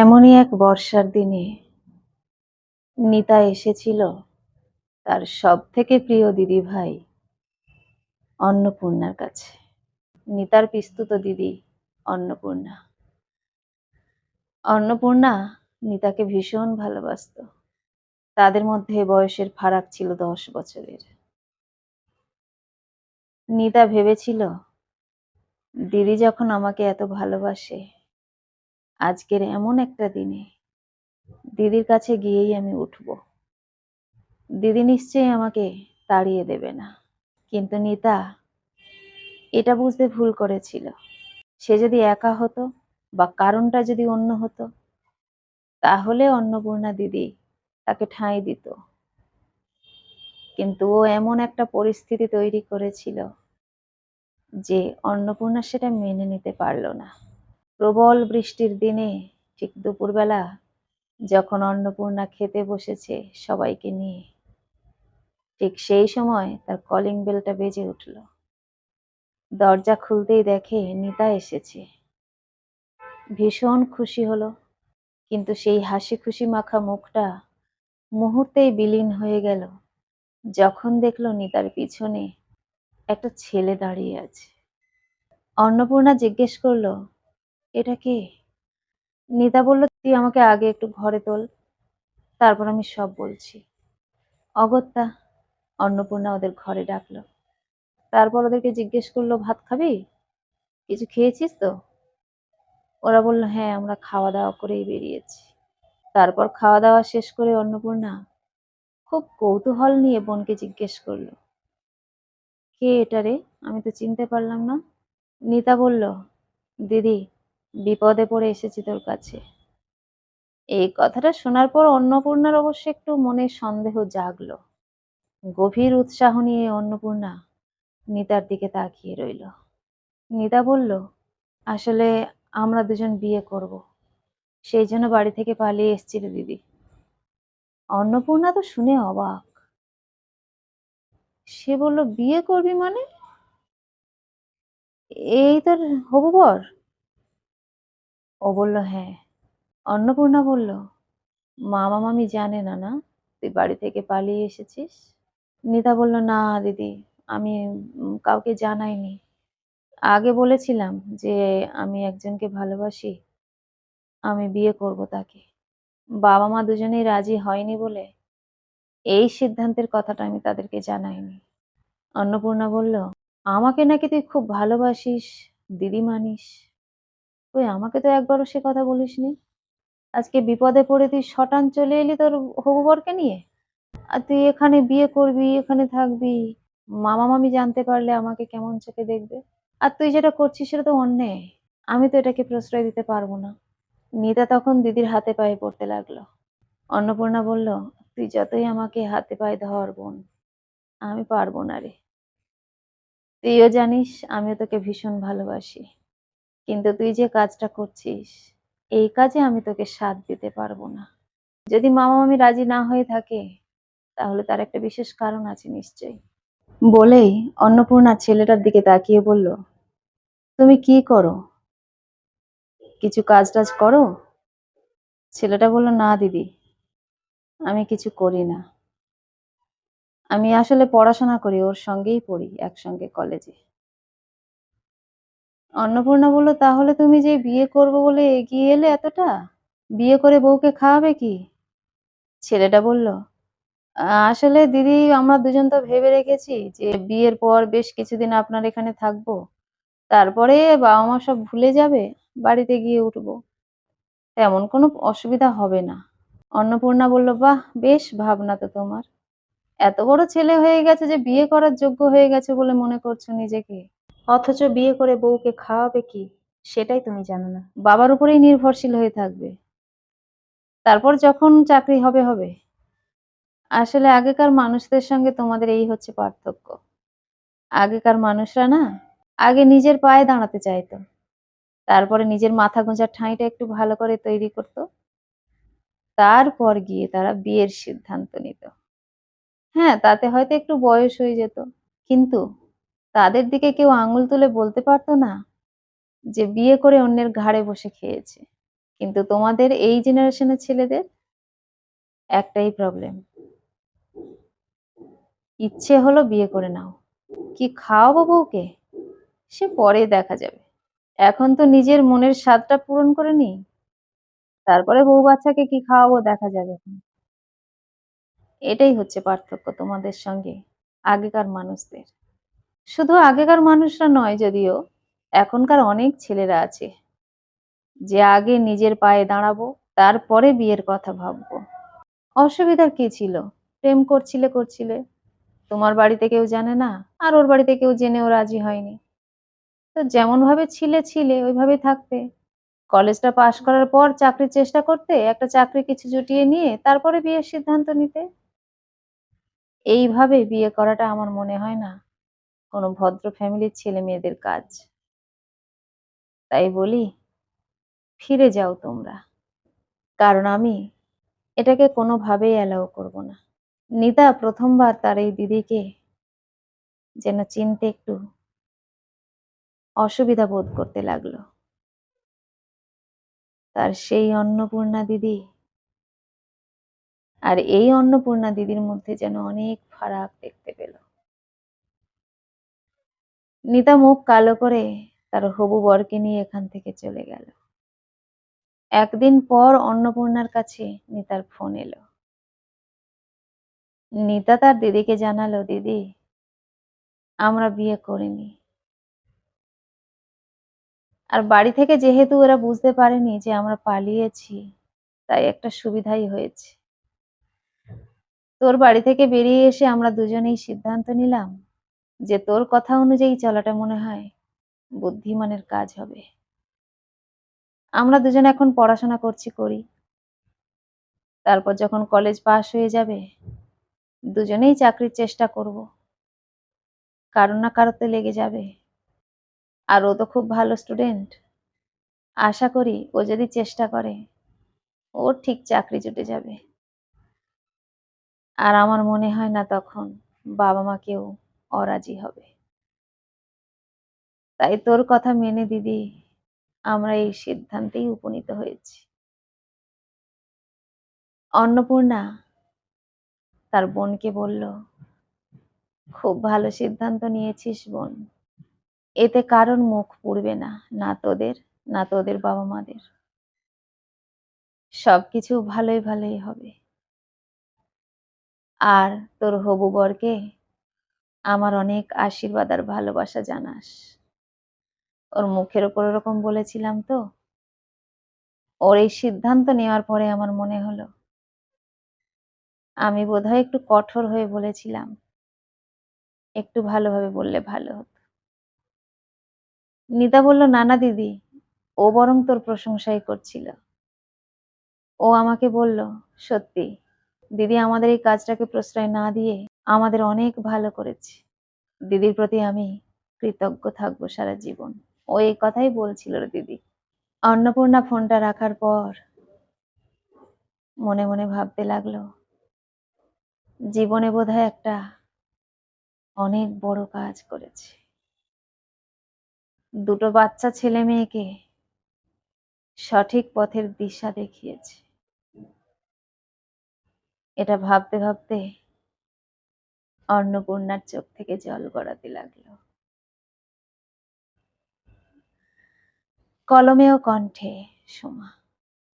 এমনই এক বর্ষার দিনে নিতা এসেছিল তার সবথেকে প্রিয় দিদিভাই অন্নপূর্ণার কাছে। নিতার পিস্তুত দিদি অন্নপূর্ণা। অন্নপূর্ণা নিতাকে ভীষণ ভালোবাসতো। তাদের মধ্যে বয়সের ফারাক ছিল 10 বছরের। নিতা ভেবেছিল, দিদি যখন আমাকে এত ভালোবাসে, আজকের এমন একটা দিনে দিদির কাছে গিয়েই আমি উঠব। দিদি নিশ্চয়ই আমাকে তাড়িয়ে দেবে না। কিন্তু নিতা এটা বুঝতে ভুল করেছিল। সে যদি একা হতো বা কারণটা যদি অন্য হতো, তাহলে অন্নপূর্ণা দিদি তাকে ঠাঁই দিত। কিন্তু ও এমন একটা পরিস্থিতি তৈরি করেছিল যে অন্নপূর্ণা সেটা মেনে নিতে পারল না। প্রবল বৃষ্টির দিনে ঠিক দুপুরবেলা যখন অন্নপূর্ণা খেতে বসেছে সবাইকে নিয়ে, ঠিক সেই সময় তার কলিং বেলটা বেজে উঠল। দরজা খুলতেই দেখে নিতা এসেছে। ভীষণ খুশি হলো, কিন্তু সেই হাসি খুশি মাখা মুখটা মুহূর্তেই বিলীন হয়ে গেল যখন দেখলো নিতার পিছনে একটা ছেলে দাঁড়িয়ে আছে। অন্নপূর্ণা জিজ্ঞেস করলো, এটা কে? নিতা বলল, তুই আমাকে আগে একটু ঘরে তোল, তারপর আমি সব বলছি। অগত্যা অন্নপূর্ণা ওদের ঘরে ডাকলো। তারপর ওদেরকে জিজ্ঞেস করলো, ভাত খাবি? কিছু খেয়েছিস তো? ওরা বলল, হ্যাঁ, আমরা খাওয়া দাওয়া করেই বেরিয়েছি। তারপর খাওয়া দাওয়া শেষ করে অন্নপূর্ণা খুব কৌতূহল নিয়ে বোনকে জিজ্ঞেস করলো, কে এটা রে? আমি তো চিনতে পারলাম না। নিতা বলল, দিদি, বিপদে পড়ে এসেছি তোর কাছে। এই কথাটা শোনার পর অন্নপূর্ণার অবশ্য একটু মনে সন্দেহ জাগলো। গভীর উৎসাহ নিয়ে অন্নপূর্ণা নিতার দিকে তাকিয়ে রইল। নিতা বলল, আসলে আমরা দুজন বিয়ে করব, সেই জন্য বাড়ি থেকে পালিয়ে এসেছি রে দিদি। অন্নপূর্ণা তো শুনে অবাক। সে বলল, বিয়ে করবি মানে? এই তোর হবু বর? ও বলল, হ্যাঁ। অন্নপূর্ণা বলল, মামা মামি জানে না না তুই বাড়ি থেকে পালিয়ে এসেছিস? নিতা বলল, না দিদি, আমি কাউকে জানাইনি। আগে বলেছিলাম যে আমি একজনকে ভালোবাসি, আমি বিয়ে করব তাকে। বাবা মা দুজনেই রাজি হয়নি বলে এই সিদ্ধান্তের কথাটা আমি তাদেরকে জানাইনি। অন্নপূর্ণা বলল, আমাকে নাকি তুই খুব ভালোবাসিস, দিদি মানিস। তুই আমাকে তো একবারও সে কথা বলিসনি। আজকে বিপদে পড়ে তুই শটান চলে এলি তোর হবু বরকে নিয়ে, আর তুই এখানে বিয়ে করবি, এখানে থাকবি। মামা মামি জানতে পারলে আমাকে কেমন চোখে দেখবে। আর তুই যেটা করছিস সেটা তো অন্যায়। আমি তো এটাকে প্রশ্রয় দিতে পারবো না। নিতা তখন দিদির হাতে পায়ে পড়তে লাগলো। অন্নপূর্ণা বলল, তুই যতই আমাকে হাতে পায়ে ধর বোন, আমি পারবো না রে। তুইও জানিস আমিও তোকে ভীষণ ভালোবাসি, কিন্তু তুই যে কাজটা করছিস, এই কাজে আমি তোকে সাথ দিতে পারবো না। যদি মামা মামি রাজি না হয়ে থাকে, তাহলে তার একটা বিশেষ কারণ আছে নিশ্চয়ই। বলেই অন্নপূর্ণা ছেলেটার দিকে তাকিয়ে বলল, তুমি কি করো? কিছু কাজ টাজ করো? ছেলেটা বলল, না দিদি, আমি কিছু করি না। আমি আসলে পড়াশোনা করি, ওর সঙ্গেই পড়ি একসঙ্গে কলেজে। অন্নপূর্ণা বলল, তাহলে তুমি যে বিয়ে করবো বলে এগিয়ে এলে এতটা, বিয়ে করে বউকে খাওয়াবে কি? ছেলেটা বলল, আসলে দিদি, আমরা দুজন তো ভেবে রেখেছি যে বিয়ের পর বেশ কিছুদিন আপনার এখানে থাকবো, তারপরে বাবা মা সব ভুলে যাবে, বাড়িতে গিয়ে উঠবো, তেমন কোনো অসুবিধা হবে না। অন্নপূর্ণা বলল, বাহ, বেশ ভাবনা তো তোমার। এত বড় ছেলে হয়ে গেছে যে বিয়ে করার যোগ্য হয়ে গেছে বলে মনে করছো নিজেকে, অথচ বিয়ে করে বউকে খাওয়াবে কি সেটাই তুমি জানো না। বাবার উপরেই নির্ভরশীল হয়ে থাকবে, তারপর যখন চাকরি হবে হবে। আসলে আগেকার মানুষদের সঙ্গে তোমাদের এই হচ্ছে পার্থক্য। আগেকার মানুষরা না, আগে নিজের পায়ে দাঁড়াতে চাইতো, তারপরে নিজের মাথা গোঁজার ঠাঁইটা একটু ভালো করে তৈরি করত, তারপর গিয়ে তারা বিয়ের সিদ্ধান্ত নিত। হ্যাঁ, তাতে হয়তো একটু বয়স হয়ে যেত, কিন্তু তাদের দিকে কেউ আঙুল তুলে বলতে পারতো না যে বিয়ে করে অন্যের ঘাড়ে বসে খেয়েছে। কিন্তু তোমাদের এই জেনারেশনের ছেলেদের একটাই প্রবলেম, ইচ্ছে হলো বিয়ে করে নাও, কি খাওয়াবো বউকে সে পরে দেখা যাবে, এখন তো নিজের মনের স্বাদটা পূরণ করে নিই, তারপরে বউ বাচ্চাকে কি খাওয়াবো দেখা যাবে। এটাই হচ্ছে পার্থক্য তোমাদের সঙ্গে আগেকার মানুষদের। শুধু আগেকার মানুষরা নয় যদিও, এখনকার অনেক ছেলেরা আছে যে আগে নিজের পায়ে দাঁড়াবো, তারপরে বিয়ের কথা ভাববো। অসুবিধার কি ছিল? প্রেম করছিলে, তোমার বাড়িতে কেউ জানে না, আর ওর বাড়িতে কেউ জেনেও রাজি হয়নি। তো যেমন ভাবে ছিলে ওইভাবেই থাকতে। কলেজটা পাশ করার পর চাকরির চেষ্টা করতে, একটা চাকরি কিছু জুটিয়ে নিয়ে তারপরে বিয়ের সিদ্ধান্ত নিতে। এইভাবে বিয়ে করাটা আমার মনে হয় না কোনো ভদ্র ফ্যামিলির ছেলে-মেয়েদের কাজ। তাই বলি, ফিরে যাও তোমরা। কারণ আমি এটাকে কোনোভাবেই অ্যালাও করব না। নিতা ১ম বার তার এই দিদিকে যেন চিনতে একটু অসুবিধা বোধ করতে লাগলো। তার সেই অন্নপূর্ণা দিদি আর এই অন্নপূর্ণা দিদির মধ্যে যেন অনেক ফারাক দেখতে পেল। নিতা মুখ কালো করে তার হবু বরকে নিয়ে এখান থেকে চলে গেল। একদিন পর অন্নপূর্ণার কাছে নিতার ফোন এলো। নিতা তার দিদিকে জানালো, দিদি আমরা বিয়ে করিনি। আর বাড়ি থেকে যেহেতু ওরা বুঝতে পারেনি যে আমরা পালিয়েছি, তাই একটা সুবিধাই হয়েছে। তোর বাড়ি থেকে বেরিয়ে এসে আমরা দুজনেই সিদ্ধান্ত নিলাম যে তোর কথা অনুযায়ী চলাটা মনে হয় বুদ্ধিমানের কাজ হবে। আমরা দুজনে এখন পড়াশোনা করি। তারপর যখন কলেজ পাশ হয়ে যাবে, দুজনেই চাকরির চেষ্টা করব। কারো না কারোতে লেগে যাবে। আর ও তো খুব ভালো স্টুডেন্ট। আশা করি ও যদি চেষ্টা করে, ওর ঠিক চাকরি জুটে যাবে। আর আমার মনে হয় না তখন বাবা-মা কেউ অরাজি হবে। তাই তোর কথা মেনে দিদি আমরা এই সিদ্ধান্তেই উপনীত হয়েছি। অন্নপূর্ণা তার বোনকে বলল, খুব ভালো সিদ্ধান্ত নিয়েছিস বোন। এতে কারোর মুখ পুড়বে না, না তোদের, না তোদের বাবা-মাদের। সবকিছু ভালোই হবে। আর তোর হবু বরকে আমার অনেক আশীর্বাদ আর ভালোবাসা জানাস। ওর মুখের উপর ওরকম বলেছিলাম তো। ওর এই সিদ্ধান্ত নেওয়ার পরে আমার মনে হলো আমি বোধহয় একটু কঠোর হয়ে বলেছিলাম। একটু ভালোভাবে বললে ভালো হতো। নিতা বলল, না না দিদি, ও বরং তোর প্রশংসাই করছিল। ও আমাকে বলল, সত্যি দিদি আমাদের এই কাজটাকে প্রশ্রয় না দিয়ে আমাদের অনেক ভালো করেছে। দিদির প্রতি আমি কৃতজ্ঞ থাকবো সারা জীবন। ও এই কথাই বলছিল রে দিদি। অন্নপূর্ণা ফোনটা রাখার পর মনে মনে ভাবতে লাগলো, জীবনে বোধহয় একটা অনেক বড় কাজ করেছে। দুটো বাচ্চা ছেলে মেয়েকে সঠিক পথের দিশা দেখিয়েছে। এটা ভাবতে ভাবতে অন্নপূর্ণার চোখ থেকে জল গড়াতে লাগলো। কলমে ও কণ্ঠে সোমা।